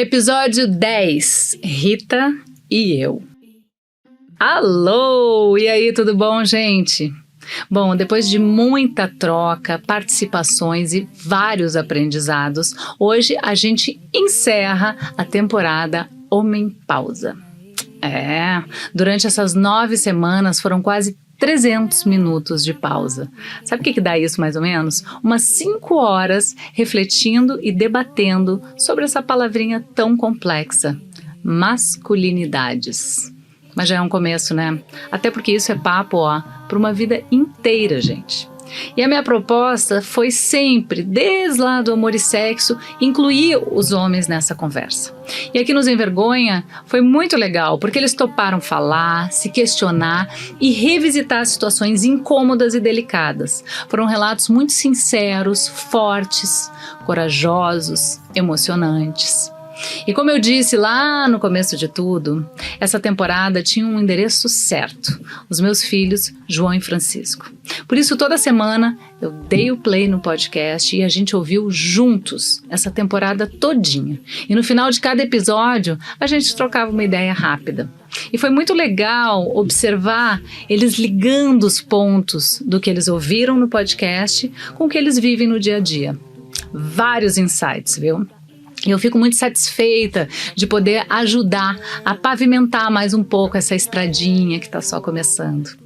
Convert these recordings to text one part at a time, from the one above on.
Episódio 10, Rita e eu. Alô! E aí, tudo bom, gente? Bom, depois de muita troca, participações e vários aprendizados, hoje a gente encerra a temporada Homem-Pausa. Durante essas 9 semanas foram quase 300 minutos de pausa. Sabe o que dá isso mais ou menos? Umas 5 horas refletindo e debatendo sobre essa palavrinha tão complexa, masculinidades. Mas já é um começo, né? Até porque isso é papo, para uma vida inteira, gente. E a minha proposta foi sempre, desde lá do Amor e Sexo, incluir os homens nessa conversa. E aqui nos Envergonha foi muito legal, porque eles toparam falar, se questionar e revisitar situações incômodas e delicadas. Foram relatos muito sinceros, fortes, corajosos, emocionantes. E como eu disse lá no começo de tudo, essa temporada tinha um endereço certo, os meus filhos, João e Francisco. Por isso, toda semana eu dei o play no podcast e a gente ouviu juntos essa temporada todinha. E no final de cada episódio, a gente trocava uma ideia rápida. E foi muito legal observar eles ligando os pontos do que eles ouviram no podcast com o que eles vivem no dia a dia. Vários insights, viu? E eu fico muito satisfeita de poder ajudar a pavimentar mais um pouco essa estradinha que está só começando.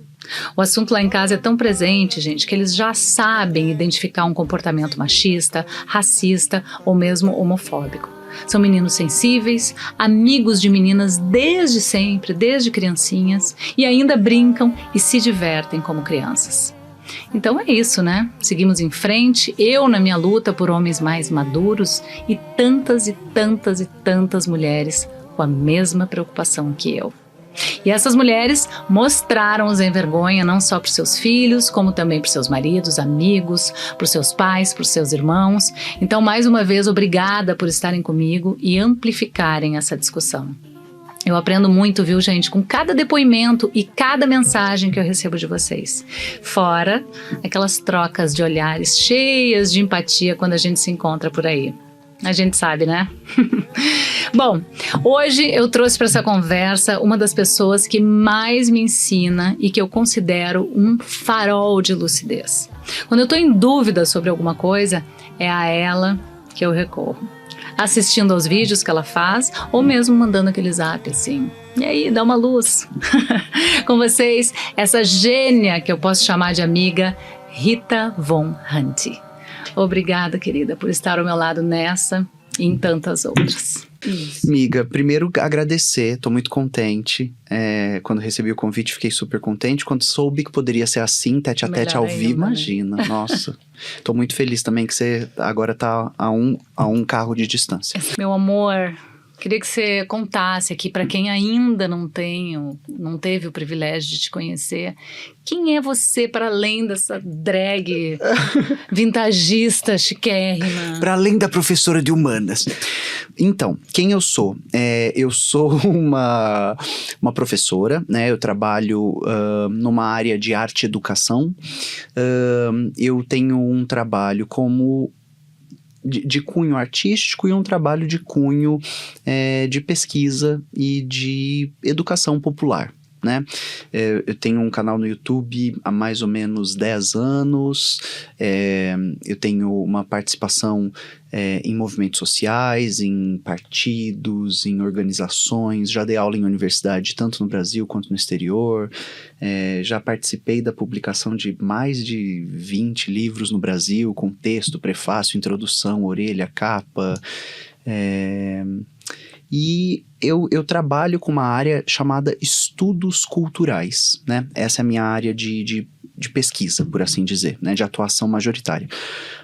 O assunto lá em casa é tão presente, gente, que eles já sabem identificar um comportamento machista, racista ou mesmo homofóbico. São meninos sensíveis, amigos de meninas desde sempre, desde criancinhas, e ainda brincam e se divertem como crianças. Então é isso, né? Seguimos em frente, eu na minha luta por homens mais maduros e tantas mulheres com a mesma preocupação que eu. E essas mulheres mostraram os Envergonha não só para os seus filhos, como também para os seus maridos, amigos, para os seus pais, para os seus irmãos. Então, mais uma vez, obrigada por estarem comigo e amplificarem essa discussão. Eu aprendo muito, viu, gente, com cada depoimento e cada mensagem que eu recebo de vocês. Fora aquelas trocas de olhares cheias de empatia quando a gente se encontra por aí. A gente sabe, né? Bom, hoje eu trouxe para essa conversa uma das pessoas que mais me ensina e que eu considero um farol de lucidez. Quando eu estou em dúvida sobre alguma coisa, é a ela que eu recorro. Assistindo aos vídeos que ela faz, ou mesmo mandando aquele zap assim. E aí, dá uma luz. Com vocês, essa gênia que eu posso chamar de amiga, Rita Von Hunt. Obrigada, querida, por estar ao meu lado nessa e em tantas outras. Isso. Amiga, primeiro agradecer, tô muito contente. Quando recebi o convite, fiquei super contente. Quando soube que poderia ser assim, tete a tete ao vivo, imagina. Nossa, tô muito feliz também que você agora tá a um carro de distância. Meu amor, queria que você contasse aqui para quem ainda não teve o privilégio de te conhecer. Quem é você para além dessa drag vintagista, chiquérrima? Para além da professora de humanas. Então, quem eu sou? Eu sou uma professora, né? Eu trabalho numa área de arte e educação. Eu tenho um trabalho como de cunho artístico e um trabalho de cunho de pesquisa e de educação popular, né? Eu tenho um canal no YouTube há mais ou menos 10 anos, eu tenho uma participação em movimentos sociais, em partidos, em organizações, já dei aula em universidade tanto no Brasil quanto no exterior, já participei da publicação de mais de 20 livros no Brasil, com texto, prefácio, introdução, orelha, capa, e eu trabalho com uma área chamada estudos culturais, né? Essa é a minha área de pesquisa, por assim dizer, né? De atuação majoritária.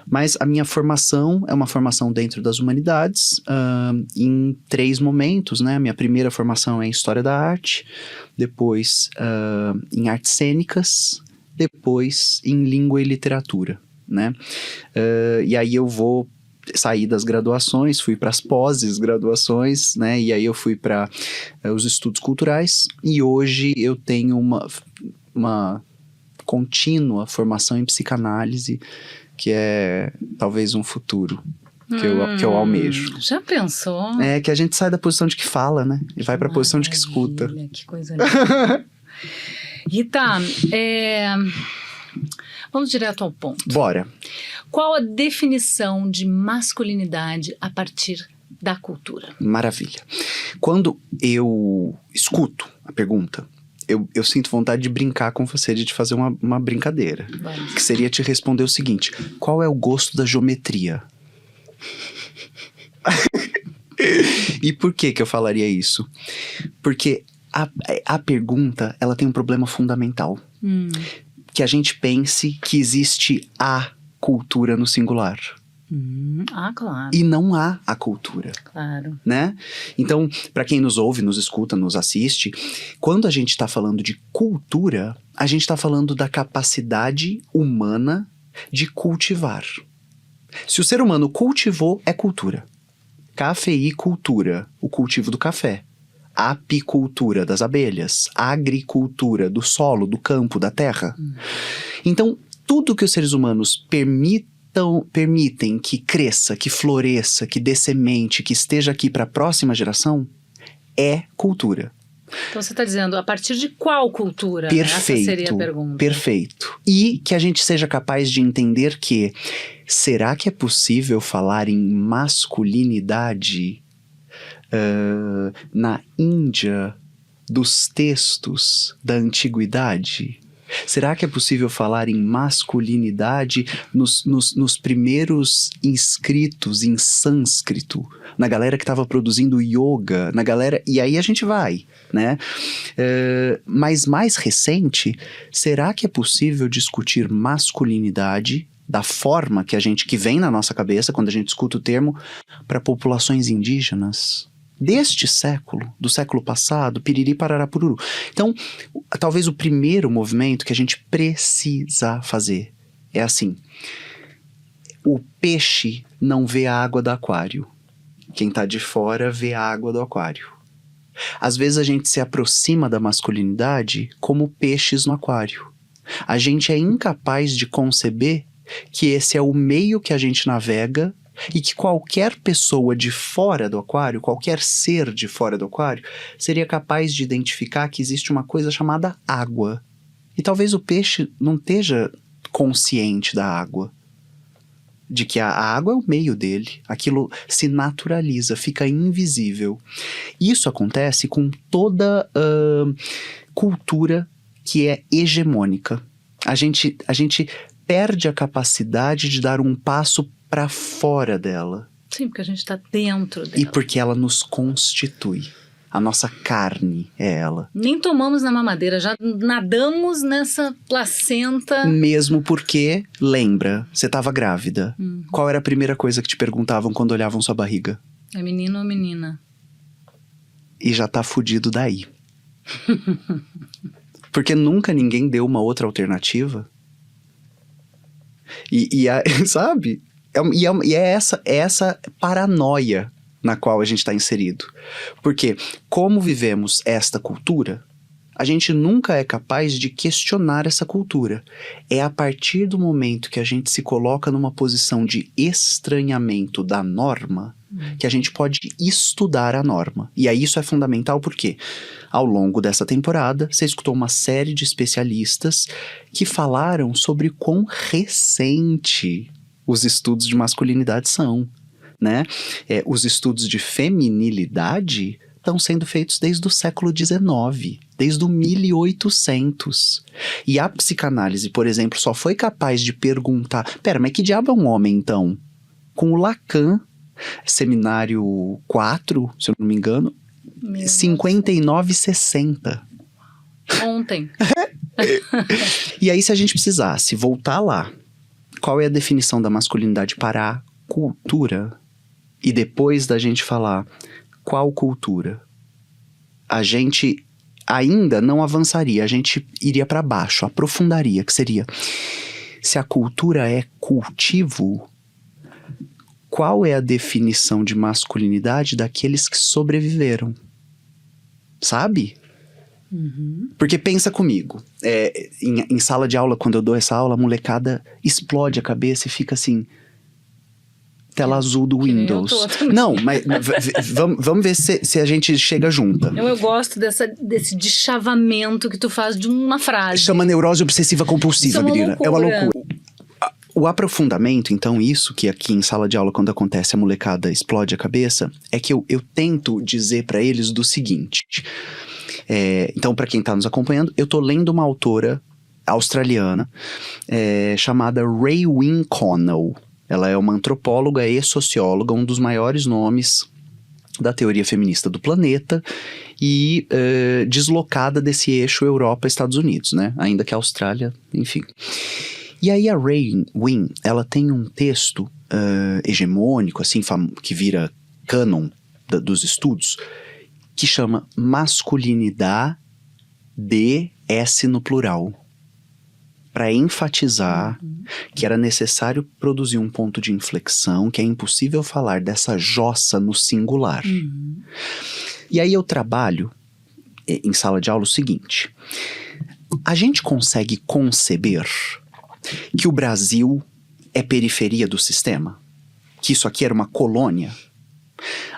Mas a minha formação é uma formação dentro das humanidades, em 3 momentos, né? A minha primeira formação é em História da Arte, depois em Artes Cênicas, depois em Língua e Literatura, né? E aí eu vou saí das graduações, fui para as pós-graduações, né? E aí eu fui para os estudos culturais. E hoje eu tenho uma contínua formação em psicanálise, que é talvez um futuro. que eu almejo. Já pensou? É que a gente sai da posição de que fala, né? E vai pra posição de que escuta. Que coisa linda. Rita, vamos direto ao ponto. Bora. Qual a definição de masculinidade a partir da cultura? Maravilha. Quando eu escuto a pergunta, eu sinto vontade de brincar com você, de te fazer uma brincadeira. Vamos. Que seria te responder o seguinte: qual é o gosto da geometria? E por que eu falaria isso? Porque a pergunta, ela tem um problema fundamental. Que a gente pense que existe a cultura no singular. Claro. E não há a cultura. Claro. Né? Então, para quem nos ouve, nos escuta, nos assiste, quando a gente está falando de cultura, a gente está falando da capacidade humana de cultivar. Se o ser humano cultivou, é cultura. Cafeicultura, o cultivo do café. Apicultura, das abelhas. Agricultura, do solo, do campo, da terra. Então, tudo que os seres humanos permitem que cresça, que floresça, que dê semente, que esteja aqui para a próxima geração, é cultura. Então você está dizendo, a partir de qual cultura? Perfeito. Essa seria a pergunta. Perfeito. E que a gente seja capaz de entender que, será que é possível falar em masculinidade na Índia dos textos da antiguidade? Será que é possível falar em masculinidade nos primeiros inscritos em sânscrito? Na galera que estava produzindo yoga, na galera... E aí a gente vai, né? Mas mais recente, será que é possível discutir masculinidade da forma que vem na nossa cabeça quando a gente escuta o termo para populações indígenas? Deste século, do século passado, piriri parará pururu. Então, talvez o primeiro movimento que a gente precisa fazer é assim: o peixe não vê a água do aquário. Quem tá de fora vê a água do aquário. Às vezes a gente se aproxima da masculinidade como peixes no aquário. A gente é incapaz de conceber que esse é o meio que a gente navega e que qualquer pessoa de fora do aquário, qualquer ser de fora do aquário, seria capaz de identificar que existe uma coisa chamada água. E talvez o peixe não esteja consciente da água. De que a água é o meio dele. Aquilo se naturaliza, fica invisível. Isso acontece com toda cultura que é hegemônica. A gente perde a capacidade de dar um passo para fora dela. Sim, porque a gente está dentro dela. E porque ela nos constitui. A nossa carne é ela. Nem tomamos na mamadeira, já nadamos nessa placenta. Mesmo porque, lembra, você estava grávida. Qual era a primeira coisa que te perguntavam quando olhavam sua barriga? É menino ou menina? E já tá fudido daí. Porque nunca ninguém deu uma outra alternativa. Sabe? E é essa paranoia na qual a gente está inserido. Porque, como vivemos esta cultura, a gente nunca é capaz de questionar essa cultura. É a partir do momento que a gente se coloca numa posição de estranhamento da norma que a gente pode estudar a norma. E aí isso é fundamental porque, ao longo dessa temporada, você escutou uma série de especialistas que falaram sobre quão recente os estudos de masculinidade são, né? Os estudos de feminilidade estão sendo feitos desde o século XIX, desde o 1800. E a psicanálise, por exemplo, só foi capaz de perguntar... Pera, mas que diabo é um homem, então? Com o Lacan, seminário 4, se eu não me engano, 59,60. Ontem. E aí, se a gente precisasse voltar lá, qual é a definição da masculinidade para a cultura? E depois da gente falar qual cultura, a gente ainda não avançaria, a gente iria para baixo, aprofundaria, que seria: se a cultura é cultivo, qual é a definição de masculinidade daqueles que sobreviveram? Sabe? Porque pensa comigo, em sala de aula, quando eu dou essa aula, a molecada explode a cabeça e fica assim: tela azul do Windows. Não, mas vamos ver se a gente chega junta. Eu gosto desse deschavamento que tu faz de uma frase. Chama neurose obsessiva compulsiva, menina. É uma loucura. O aprofundamento, então, isso que aqui em sala de aula, quando acontece, a molecada explode a cabeça, é que eu tento dizer pra eles do seguinte. Então, pra quem tá nos acompanhando, eu tô lendo uma autora australiana chamada Raewyn Connell. Ela é uma antropóloga e socióloga, um dos maiores nomes da teoria feminista do planeta e deslocada desse eixo Europa-Estados Unidos, né? Ainda que a Austrália, enfim. E aí a Raewyn, ela tem um texto hegemônico, assim, que vira cânon dos estudos, que chama Masculinidade S no plural, para enfatizar que era necessário produzir um ponto de inflexão, que é impossível falar dessa jossa no singular. E aí eu trabalho em sala de aula o seguinte: a gente consegue conceber que o Brasil é periferia do sistema? Que isso aqui era uma colônia?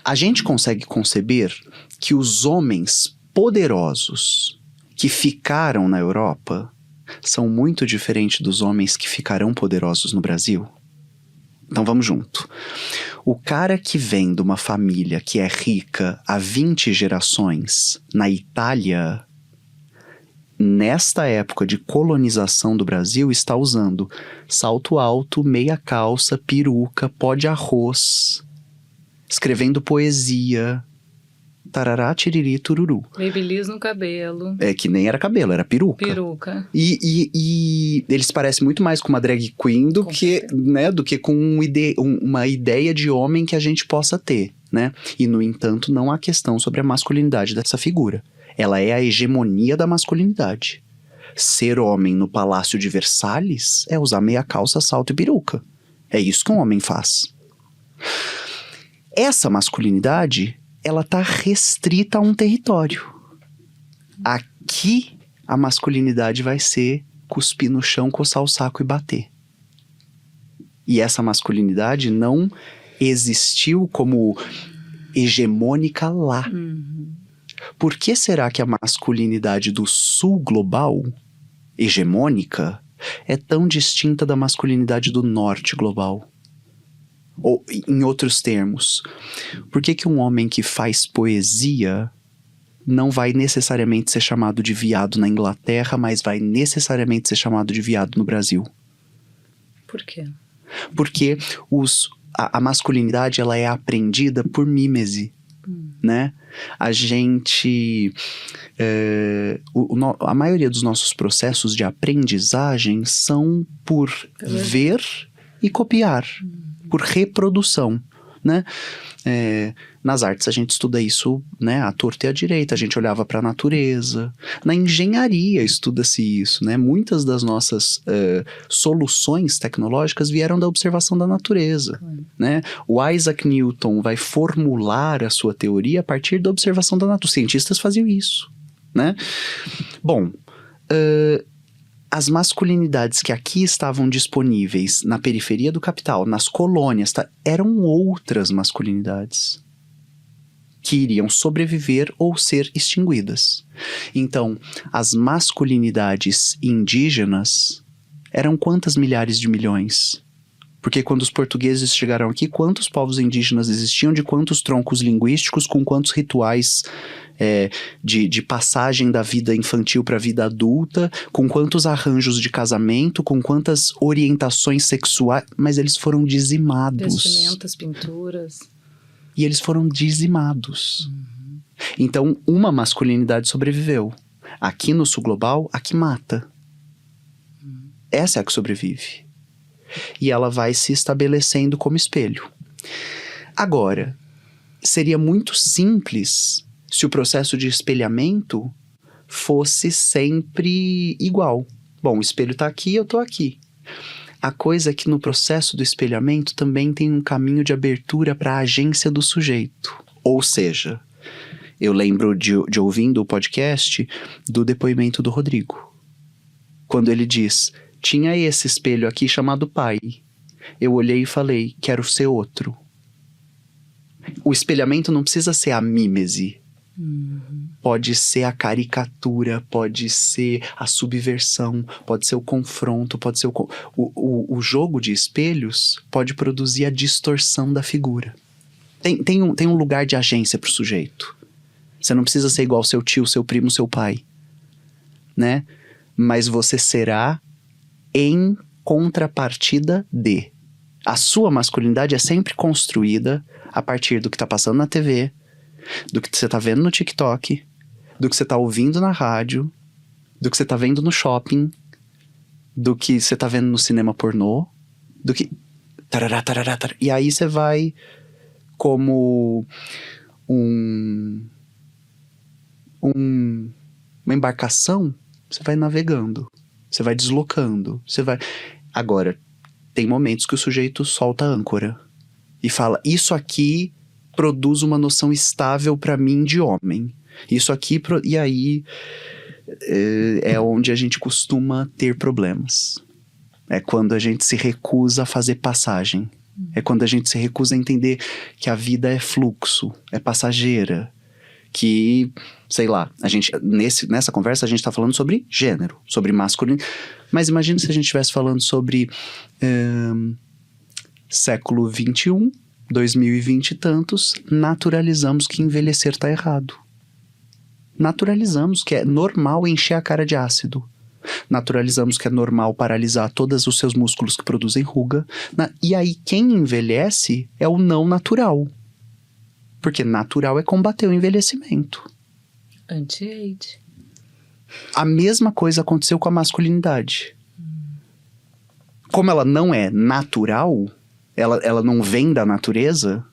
A gente consegue conceber que os homens poderosos que ficaram na Europa são muito diferentes dos homens que ficarão poderosos no Brasil? Então vamos junto. O cara que vem de uma família que é rica há 20 gerações na Itália, nesta época de colonização do Brasil, está usando salto alto, meia calça, peruca, pó de arroz, escrevendo poesia, tarará, tiriri, tururu. Babyliss no cabelo. Que nem era cabelo, era peruca. Peruca. E eles parecem muito mais com uma drag queen do que com uma ideia de homem que a gente possa ter, né? E, no entanto, não há questão sobre a masculinidade dessa figura. Ela é a hegemonia da masculinidade. Ser homem no Palácio de Versalhes é usar meia calça, salto e peruca. É isso que um homem faz. Essa masculinidade, ela tá restrita a um território. Aqui, a masculinidade vai ser cuspir no chão, coçar o saco e bater. E essa masculinidade não existiu como hegemônica lá. Por que será que a masculinidade do sul global, hegemônica, é tão distinta da masculinidade do norte global? Ou, em outros termos, por que um homem que faz poesia não vai necessariamente ser chamado de viado na Inglaterra, mas vai necessariamente ser chamado de viado no Brasil? Por quê? Porque a masculinidade, ela é aprendida por mímese, né? A gente... a maioria dos nossos processos de aprendizagem são por ver e copiar, por reprodução, né? Nas artes a gente estuda isso, né, à torta e à direita. A gente olhava para a natureza. Na engenharia estuda-se isso, né? Muitas das nossas soluções tecnológicas vieram da observação da natureza, né? O Isaac Newton vai formular a sua teoria a partir da observação da natureza. Os cientistas faziam isso, né? Bom, as masculinidades que aqui estavam disponíveis na periferia do capital, nas colônias, eram outras masculinidades que iriam sobreviver ou ser extinguidas. Então, as masculinidades indígenas eram quantas milhares de milhões? Porque quando os portugueses chegaram aqui, quantos povos indígenas existiam, de quantos troncos linguísticos, com quantos rituais de passagem da vida infantil para a vida adulta, com quantos arranjos de casamento, com quantas orientações sexuais, mas eles foram dizimados. Vestimentas, pinturas. E eles foram dizimados. Então, uma masculinidade sobreviveu. Aqui no sul global, a que mata. Essa é a que sobrevive. E ela vai se estabelecendo como espelho. Agora, seria muito simples se o processo de espelhamento fosse sempre igual. Bom, o espelho está aqui, eu estou aqui. A coisa é que no processo do espelhamento também tem um caminho de abertura para a agência do sujeito. Ou seja, eu lembro de ouvindo o podcast do depoimento do Rodrigo. Quando ele diz, tinha esse espelho aqui chamado pai. eu olhei e falei, quero ser outro. O espelhamento não precisa ser a mímese. Pode ser a caricatura, pode ser a subversão, pode ser o confronto, pode ser o jogo de espelhos pode produzir a distorção da figura. Tem um lugar de agência pro sujeito. Você não precisa ser igual seu tio, seu primo, seu pai, né? Mas você será em contrapartida de. A sua masculinidade é sempre construída a partir do que tá passando na TV, do que você tá vendo no TikTok, do que você tá ouvindo na rádio, do que você tá vendo no shopping, do que você tá vendo no cinema pornô, do que... Tarará, tarará, tarará. E aí você vai como uma embarcação, você vai navegando, você vai deslocando, você vai... Agora, tem momentos que o sujeito solta a âncora e fala, isso aqui produz uma noção estável pra mim de homem. Isso aqui... E aí é onde a gente costuma ter problemas. É quando a gente se recusa a fazer passagem. É quando a gente se recusa a entender que a vida é fluxo, é passageira. Que, sei lá, a gente, nessa conversa a gente tá falando sobre gênero, sobre masculino. Mas imagina se a gente estivesse falando sobre século XXI, 2020 e tantos, naturalizamos que envelhecer tá errado. Naturalizamos que é normal encher a cara de ácido. Naturalizamos que é normal paralisar todos os seus músculos que produzem ruga. E aí quem envelhece é o não natural. Porque natural é combater o envelhecimento. Anti-age. A mesma coisa aconteceu com a masculinidade. Como ela não é natural, ela não vem da natureza,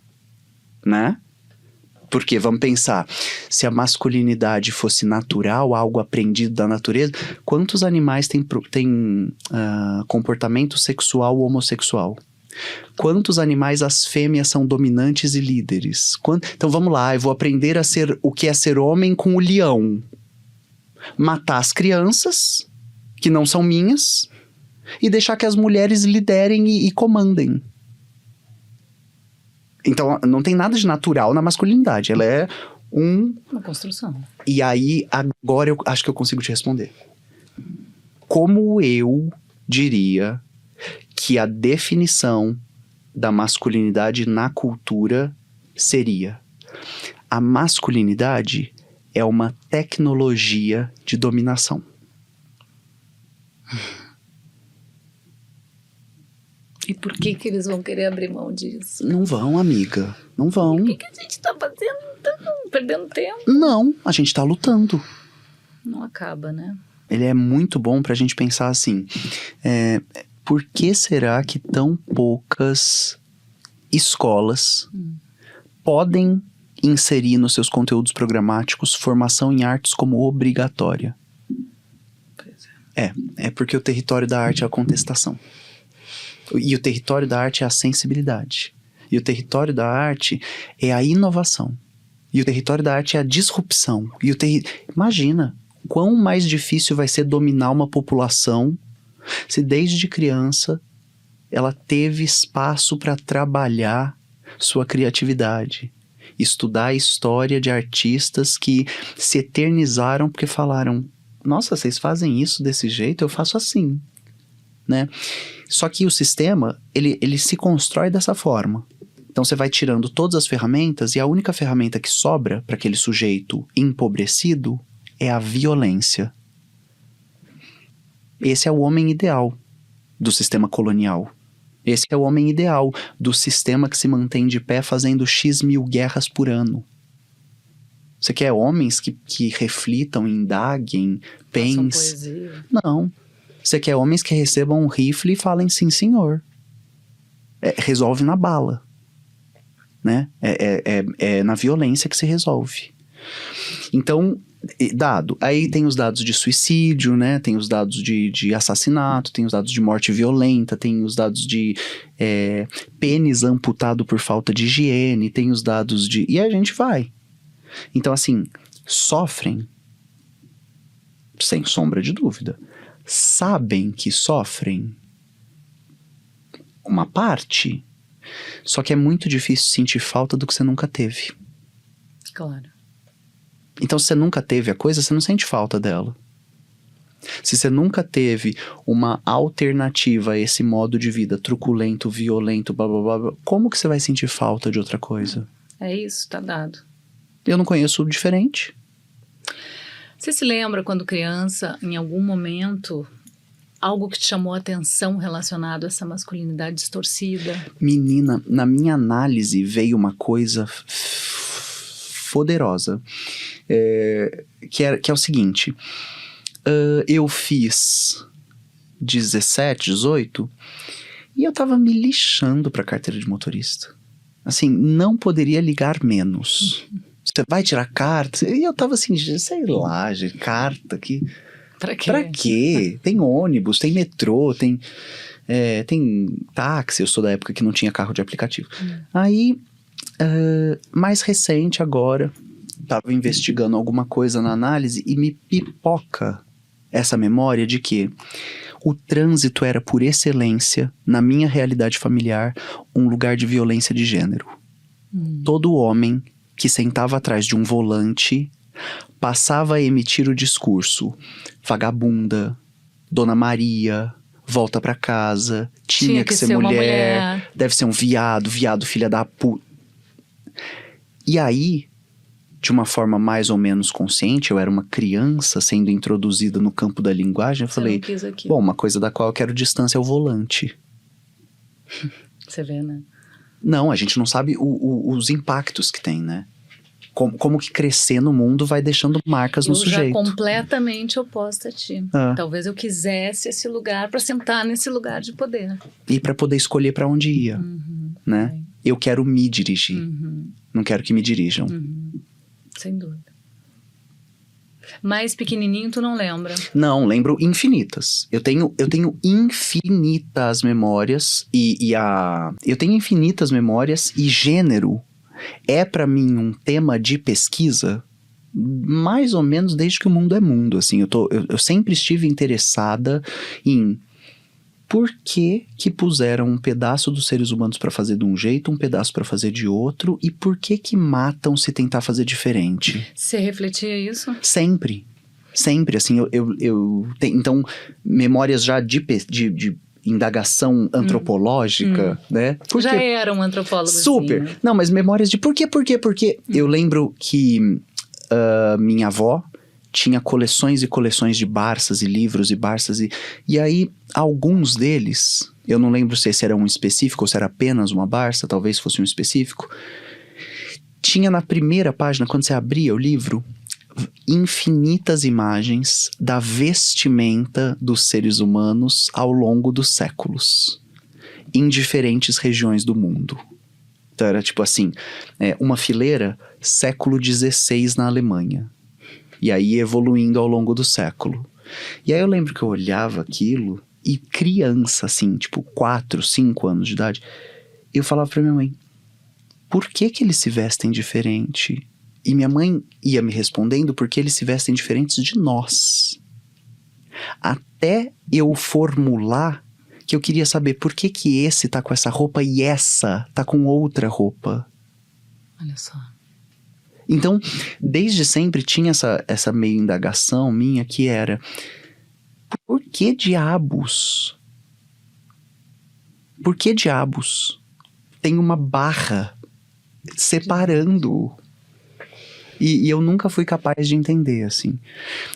né? Porque, vamos pensar, se a masculinidade fosse natural, algo aprendido da natureza, quantos animais têm comportamento sexual homossexual? Quantos animais as fêmeas são dominantes e líderes? Então vamos lá, eu vou aprender a ser o que é ser homem com o leão. Matar as crianças, que não são minhas, e deixar que as mulheres liderem e comandem. Então não tem nada de natural na masculinidade, ela é uma construção. E aí, agora eu acho que eu consigo te responder. Como eu diria que a definição da masculinidade na cultura seria: a masculinidade é uma tecnologia de dominação. E por que eles vão querer abrir mão disso? Não vão, amiga. Não vão. O que a gente tá fazendo? Perdendo tempo? Não, a gente tá lutando. Não acaba, né? Ele é muito bom pra gente pensar assim. Por que será que tão poucas escolas podem inserir nos seus conteúdos programáticos formação em artes como obrigatória? Pois É porque o território da arte é a contestação. E o território da arte é a sensibilidade. E o território da arte é a inovação. E o território da arte é a disrupção. Imagina, quão mais difícil vai ser dominar uma população se desde criança ela teve espaço para trabalhar sua criatividade. Estudar a história de artistas que se eternizaram porque falaram: nossa, vocês fazem isso desse jeito, eu faço assim, né? Só que o sistema, ele se constrói dessa forma. Então você vai tirando todas as ferramentas e a única ferramenta que sobra para aquele sujeito empobrecido é a violência. Esse é o homem ideal do sistema colonial. Esse é o homem ideal do sistema que se mantém de pé fazendo X mil guerras por ano. Você quer homens que reflitam, indaguem, pensem? Poesia. Não. Você quer homens que recebam um rifle e falem sim, senhor. Resolve na bala. Né? É na violência que se resolve. Então, aí tem os dados de suicídio, né? Tem os dados de assassinato, tem os dados de morte violenta, tem os dados de pênis amputado por falta de higiene, tem os dados de... E a gente vai. Então, assim, sofrem, sem sombra de dúvida. Sabem que sofrem? uma parte. Só que é muito difícil sentir falta do que você nunca teve. Claro. Então, se você nunca teve a coisa, você não sente falta dela. Se você nunca teve uma alternativa a esse modo de vida truculento, violento, blá, blá, blá, como que você vai sentir falta de outra coisa? É isso, tá dado. Eu não conheço o diferente. Você se lembra quando criança, em algum momento, algo que te chamou a atenção relacionado a essa masculinidade distorcida? Menina, na minha análise veio uma coisa poderosa, que é o seguinte, eu fiz 17, 18 e eu tava me lixando pra carteira de motorista. Assim, não poderia ligar menos. Você vai tirar carta? E eu tava assim, sei lá, gente, carta aqui. Pra quê? Pra quê? Tem ônibus, tem metrô, tem táxi. Eu sou da época que não tinha carro de aplicativo. Aí, mais recente agora, tava investigando alguma coisa na análise e me pipoca essa memória de que o trânsito era, por excelência, na minha realidade familiar, um lugar de violência de gênero. Todo homem que sentava atrás de um volante passava a emitir o discurso: vagabunda, Dona Maria, volta pra casa, tinha que ser mulher, deve ser um viado filha da puta. E aí, de uma forma mais ou menos consciente, eu era uma criança sendo introduzida no campo da linguagem, eu falei, bom, uma coisa da qual eu quero distância é o volante. Você vê, né? Não, a gente não sabe os impactos que tem, né? Como que crescer no mundo vai deixando marcas no sujeito. Eu já completamente oposta a ti. Talvez eu quisesse esse lugar para sentar nesse lugar de poder. E para poder escolher para onde ia, né? Eu quero me dirigir, não quero que me dirijam. Sem dúvida. Mais pequenininho, tu não lembra? Não, lembro infinitas. Eu tenho infinitas memórias eu tenho infinitas memórias e gênero é pra mim um tema de pesquisa mais ou menos desde que o mundo é mundo, assim. Eu sempre estive interessada em por que puseram um pedaço dos seres humanos pra fazer de um jeito, um pedaço pra fazer de outro, e por que matam se tentar fazer diferente. Você refletia isso? Sempre, assim, então, memórias já de indagação antropológica, né? Já era um antropólogo. Super! Assim, né? Não, mas memórias de por quê? Eu lembro que minha avó tinha coleções e coleções de Barças e livros e Barças e aí alguns deles, eu não lembro se esse era um específico ou se era apenas uma Barça, talvez fosse um específico, tinha na primeira página, quando você abria o livro, infinitas imagens da vestimenta dos seres humanos ao longo dos séculos, em diferentes regiões do mundo. Então era tipo assim, uma fileira, século XVI na Alemanha. E aí evoluindo ao longo do século. E aí eu lembro que eu olhava aquilo e criança, assim, tipo 4, 5 anos de idade, eu falava pra minha mãe, por que eles se vestem diferente? E minha mãe ia me respondendo porque eles se vestem diferentes de nós. Até eu formular que eu queria saber por que esse tá com essa roupa e essa tá com outra roupa. Olha só. Então, desde sempre tinha essa meio indagação minha que era, por que diabos tem uma barra separando? E eu nunca fui capaz de entender, assim.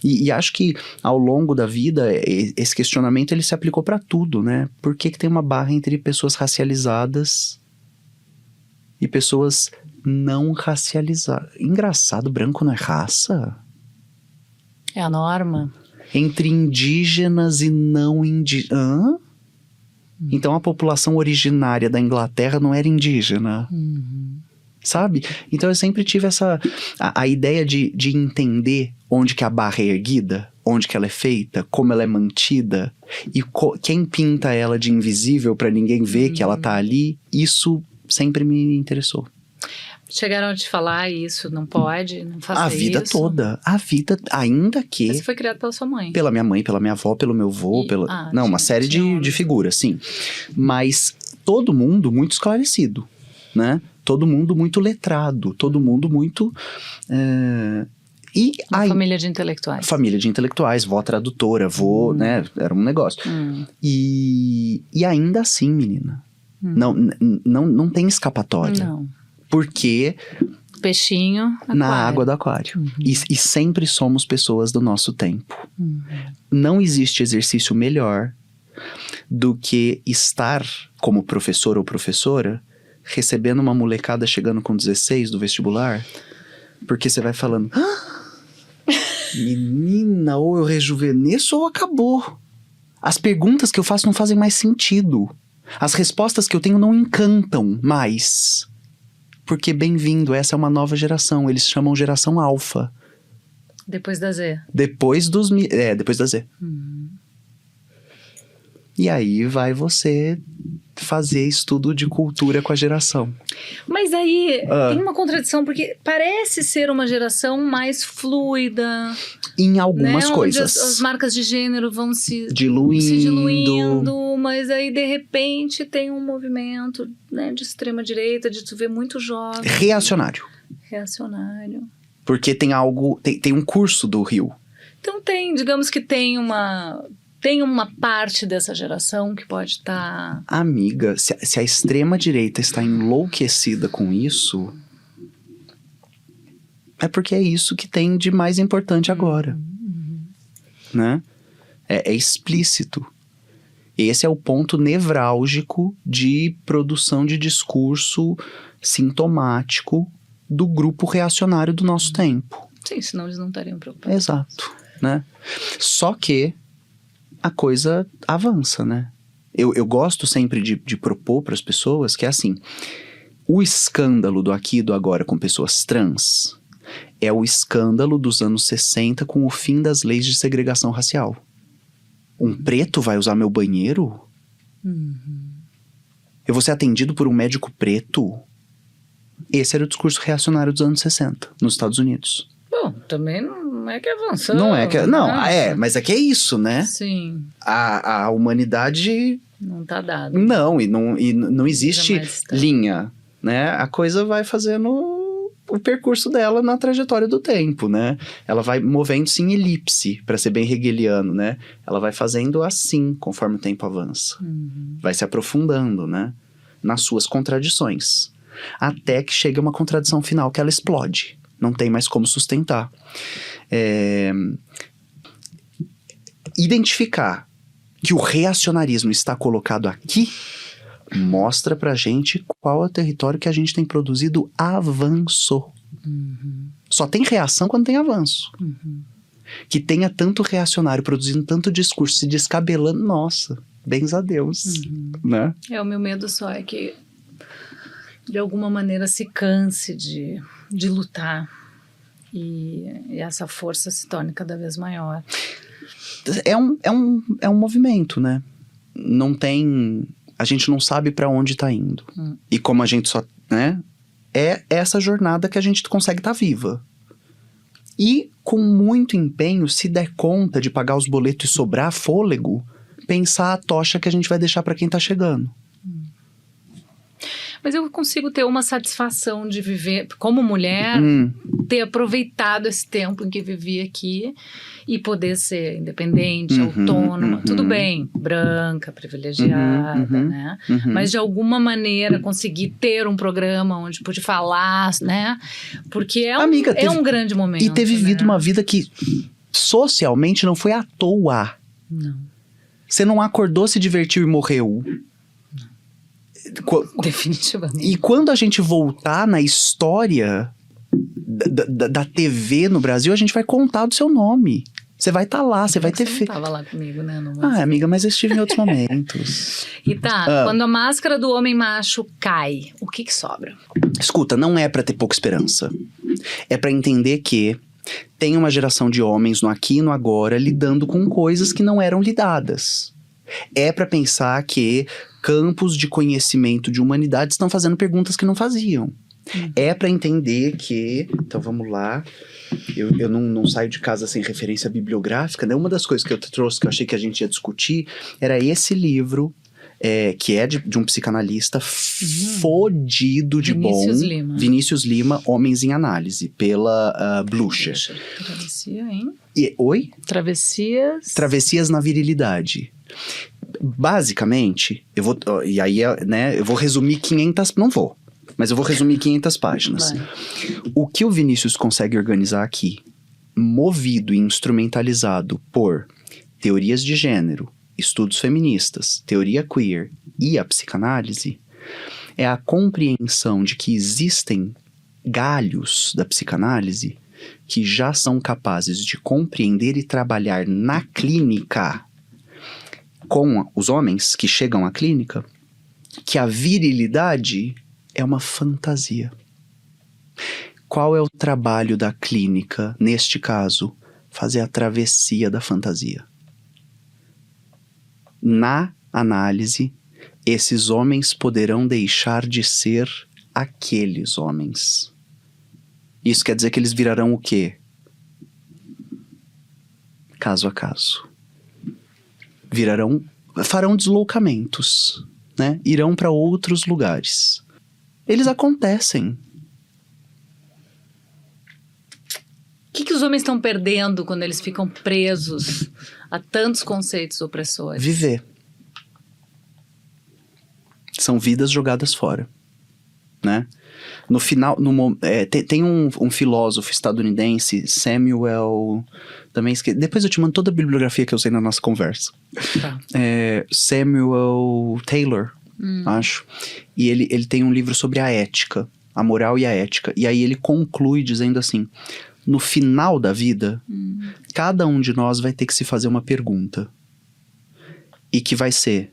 E acho que ao longo da vida, esse questionamento ele se aplicou pra tudo, né? Por que tem uma barra entre pessoas racializadas e pessoas não racializadas? Engraçado, branco não é raça? É a norma. Entre indígenas e não indígenas. Então a população originária da Inglaterra não era indígena. Sabe? Então eu sempre tive a ideia de entender onde que a barra é erguida, onde que ela é feita, como ela é mantida e quem pinta ela de invisível pra ninguém ver que ela tá ali. Isso sempre me interessou. Chegaram a te falar isso, não pode, não faça isso? A vida toda. A vida, ainda que... Você foi criado pela sua mãe? Pela minha mãe, pela minha avó, pelo meu avô, uma série de figuras, sim. Mas todo mundo muito esclarecido, né? Todo mundo muito letrado, todo mundo muito... Família de intelectuais. Família de intelectuais, vó tradutora, né? Era um negócio. E ainda assim, menina, não tem escapatória. Não. Porque... Peixinho, aquário. Na água do aquário. E sempre somos pessoas do nosso tempo. Não existe exercício melhor do que estar como professor ou professora recebendo uma molecada chegando com 16 do vestibular, porque você vai falando... Menina, ou eu rejuvenesço ou acabou. As perguntas que eu faço não fazem mais sentido. As respostas que eu tenho não encantam mais. Porque, bem-vindo, essa é uma nova geração. Eles chamam geração alfa. Depois da Z. Depois da Z. E aí vai você fazer estudo de cultura com a geração. Mas aí tem uma contradição, porque parece ser uma geração mais fluida. Em algumas né? coisas. Onde as marcas de gênero vão se diluindo, mas aí de repente tem um movimento, né, de extrema direita, de tu ver muito jovem. Reacionário. Porque tem algo, tem um curso do Rio. Então digamos que tem uma parte dessa geração que pode estar... Amiga, se a extrema-direita está enlouquecida com isso, é porque é isso que tem de mais importante agora. Né? É explícito. Esse é o ponto nevrálgico de produção de discurso sintomático do grupo reacionário do nosso tempo. Sim, senão eles não estariam preocupados. Exato. Né? Só que a coisa avança, né? Eu gosto sempre de propor para as pessoas que é assim, o escândalo do aqui e do agora com pessoas trans é o escândalo dos anos 60 com o fim das leis de segregação racial. Um preto vai usar meu banheiro? Eu vou ser atendido por um médico preto? Esse era o discurso reacionário dos anos 60, nos Estados Unidos. Bom, também não é que avançou. Mas é que é isso, né? Sim. A humanidade... Não tá dado. Não, e não existe linha, né? A coisa vai fazendo o percurso dela na trajetória do tempo, né? Ela vai movendo-se em elipse, para ser bem hegeliano, né? Ela vai fazendo assim, conforme o tempo avança. Vai se aprofundando, né? Nas suas contradições. Até que chega uma contradição final que ela explode. Não tem mais como sustentar. Identificar que o reacionarismo está colocado aqui mostra pra gente qual é o território que a gente tem produzido avanço. Só tem reação quando tem avanço. Que tenha tanto reacionário produzindo tanto discurso, se descabelando, nossa, bens a Deus. Né? O meu medo só é que de alguma maneira se canse de lutar e essa força se torne cada vez maior. É um movimento, né? Não tem... A gente não sabe para onde tá indo. E como a gente só... né? É essa jornada que a gente consegue estar viva. E com muito empenho, se der conta de pagar os boletos e sobrar fôlego, pensar a tocha que a gente vai deixar para quem tá chegando. Mas eu consigo ter uma satisfação de viver, como mulher, ter aproveitado esse tempo em que vivi aqui e poder ser independente, autônoma, tudo bem, branca, privilegiada, né? Mas de alguma maneira conseguir ter um programa onde pude falar, né? Porque é um grande momento. E ter vivido uma vida que socialmente não foi à toa. Não. Você não acordou, se divertiu e morreu. Definitivamente. E quando a gente voltar na história da TV no Brasil, a gente vai contar do seu nome. Você vai estar lá, você vai ter feito. Você não estava lá comigo, né? Amiga, mas eu estive em outros momentos. E quando a máscara do homem macho cai, o que sobra? Escuta, não é pra ter pouca esperança. É pra entender que tem uma geração de homens no aqui e no agora lidando com coisas que não eram lidadas. É pra pensar que campos de conhecimento de humanidade estão fazendo perguntas que não faziam. É pra entender que... Então vamos lá. Eu não saio de casa sem referência bibliográfica, né? Uma das coisas que eu trouxe que eu achei que a gente ia discutir era esse livro, que é de um psicanalista fodido de Vinícius bom. Lima. Vinícius Lima, Homens em Análise, pela Blucher. Travessia, hein? Oi? Travessias. Travessias na Virilidade. Basicamente, eu vou resumir 500... Não vou, mas eu vou resumir 500 páginas. Vai. O que o Vinícius consegue organizar aqui, movido e instrumentalizado por teorias de gênero, estudos feministas, teoria queer e a psicanálise, é a compreensão de que existem galhos da psicanálise que já são capazes de compreender e trabalhar na clínica com os homens que chegam à clínica, que a virilidade é uma fantasia. Qual é o trabalho da clínica, neste caso? Fazer a travessia da fantasia. Na análise, esses homens poderão deixar de ser aqueles homens. Isso quer dizer que eles virarão o quê? Caso a caso. Farão deslocamentos, né? Irão para outros lugares. Eles acontecem. O que os homens estão perdendo quando eles ficam presos a tantos conceitos opressores? Viver. São vidas jogadas fora, né? No final, tem um filósofo estadunidense, Samuel... Também esqueci, depois eu te mando toda a bibliografia que eu usei na nossa conversa. Tá. Samuel Taylor, acho. E ele tem um livro sobre a ética, a moral e a ética. E aí ele conclui dizendo assim: no final da vida, cada um de nós vai ter que se fazer uma pergunta. E que vai ser: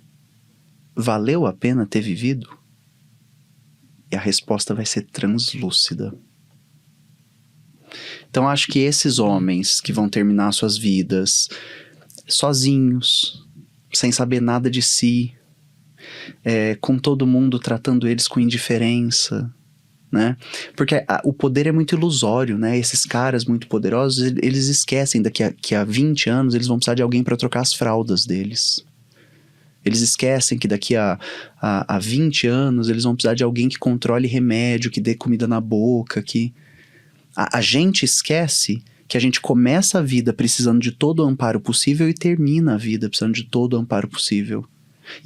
valeu a pena ter vivido? E a resposta vai ser translúcida. Então acho que esses homens que vão terminar suas vidas sozinhos, sem saber nada de si, com todo mundo tratando eles com indiferença, né? Porque o poder é muito ilusório, né? Esses caras muito poderosos, eles esquecem que há 20 anos eles vão precisar de alguém para trocar as fraldas deles. Eles esquecem que daqui a 20 anos eles vão precisar de alguém que controle remédio, que dê comida na boca, que... A gente esquece que a gente começa a vida precisando de todo o amparo possível e termina a vida precisando de todo o amparo possível.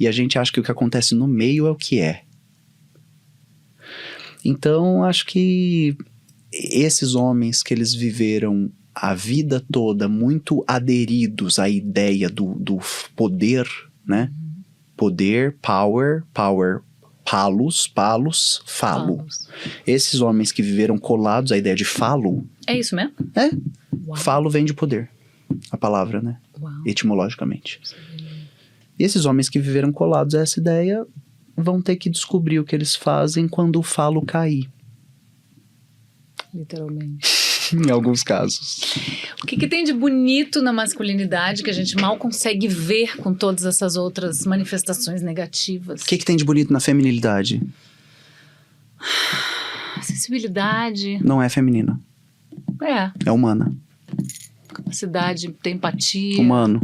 E a gente acha que o que acontece no meio é o que é. Então, acho que esses homens que eles viveram a vida toda muito aderidos à ideia do poder, né? Poder, power, palos, falo. Esses homens que viveram colados à ideia de falo... É isso mesmo? É. Uau. Falo vem de poder. A palavra, né? Uau. Etimologicamente. E esses homens que viveram colados a essa ideia vão ter que descobrir o que eles fazem quando o falo cair. Literalmente. Em alguns casos. O que tem de bonito na masculinidade que a gente mal consegue ver com todas essas outras manifestações negativas? O que tem de bonito na feminilidade? Sensibilidade. Não é feminina. É humana. Capacidade, ter empatia. Humano.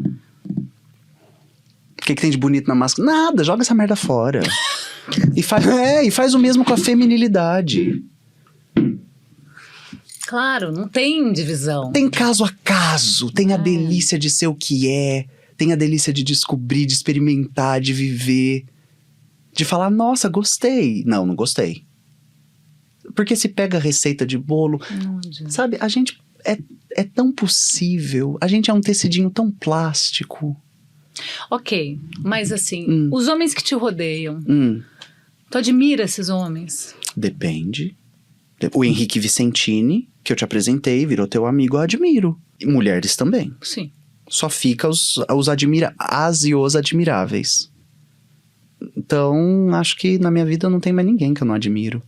O que tem de bonito na masculinidade? Nada, joga essa merda fora. e faz o mesmo com a feminilidade. Claro, não tem divisão. Tem caso a caso, tem a delícia de ser o que é, tem a delícia de descobrir, de experimentar, de viver, de falar, nossa, gostei. Não gostei. Porque se pega receita de bolo, sabe, a gente é tão possível, a gente é um tecidinho tão plástico. Ok, mas assim, os homens que te rodeiam, tu admira esses homens? Depende. O Henrique Vicentini, que eu te apresentei, virou teu amigo, eu admiro. E mulheres também. Sim. Só fica as e os admiráveis. Então, acho que na minha vida não tem mais ninguém que eu não admiro.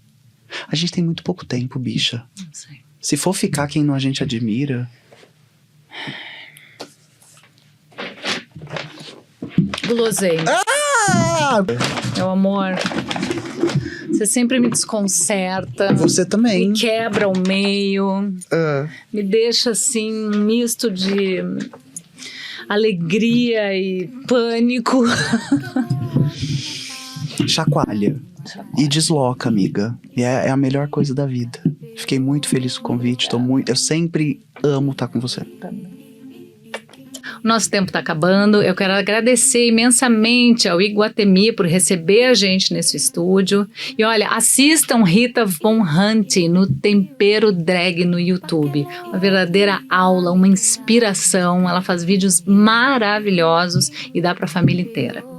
A gente tem muito pouco tempo, bicha. Não sei. Se for ficar quem não a gente admira... Guloseima. Meu amor, você sempre me desconcerta. Você também. Me quebra ao meio. Me deixa assim um misto de alegria e pânico. chacoalha. E desloca, amiga. E é a melhor coisa da vida. Fiquei muito feliz com o convite. Eu sempre amo estar com você. Nosso tempo está acabando. Eu quero agradecer imensamente ao Iguatemi por receber a gente nesse estúdio. E olha, assistam Rita Von Hunt no Tempero Drag no YouTube. Uma verdadeira aula, uma inspiração. Ela faz vídeos maravilhosos e dá para a família inteira.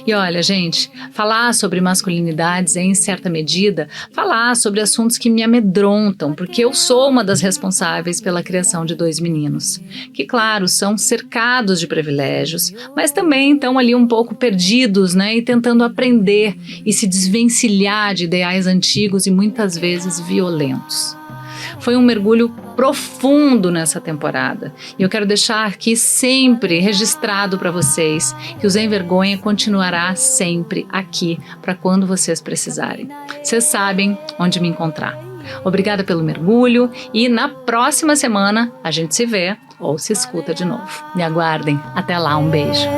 E olha, gente, falar sobre masculinidades é, em certa medida, falar sobre assuntos que me amedrontam, porque eu sou uma das responsáveis pela criação de 2 meninos, que, claro, são cercados de privilégios, mas também estão ali um pouco perdidos, né, e tentando aprender e se desvencilhar de ideais antigos e muitas vezes violentos. Foi um mergulho profundo nessa temporada. E eu quero deixar aqui sempre registrado para vocês que o Sem Vergonha continuará sempre aqui para quando vocês precisarem. Vocês sabem onde me encontrar. Obrigada pelo mergulho e na próxima semana a gente se vê ou se escuta de novo. Me aguardem. Até lá, um beijo.